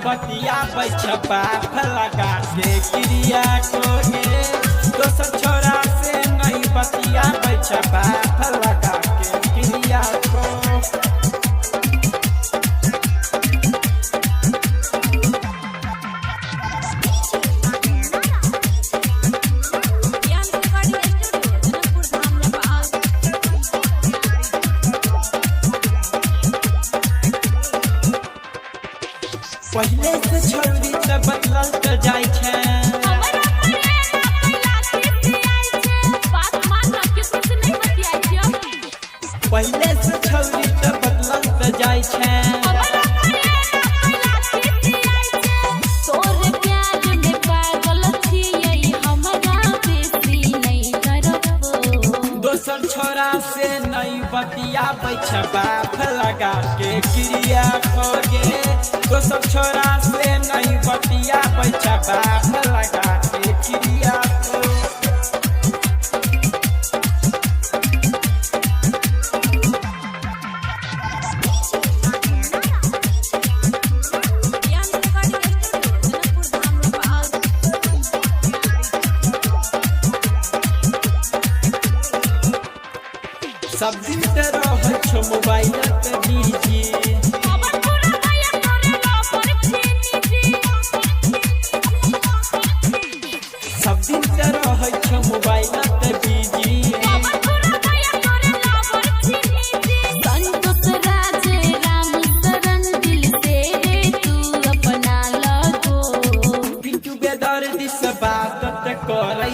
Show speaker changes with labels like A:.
A: बतिया बैठबा लगा के क्रिया कोगे दोसर छोरा से नहीं बतिया बैठबा लगा के क्रिया को पहले से छोड़ी त बदलल त जाय छै
B: हमरा प्रेम पहिला के आइ छै बात मान के कुछ नहीं बतियाइ छै
A: पहले से छोड़ी त बदलल त जाय छै
B: हमरा प्रेम पहिला के आइ छै तोरे प्यार में पागल छियै हमरा बेसी नहीं करब
A: दोसर छोरा से नहीं बतिया बैठबा लगा के क्रिया खोगे दोसर छोरा से नहीं बतिया बैठबा लगा के क्रिया को सब दिन रह छो मोबाइल पे बिजी
B: हमर पूरा भैया तोरे लवर छीनी
A: सब दिन रह छो मोबाइल पे बिजी
B: हमर पूरा भैया तोरे लवर छीनी संतोष राज राम शरण दिल से तू अपना लगो
A: पिंटू बेदर्दी से बात करे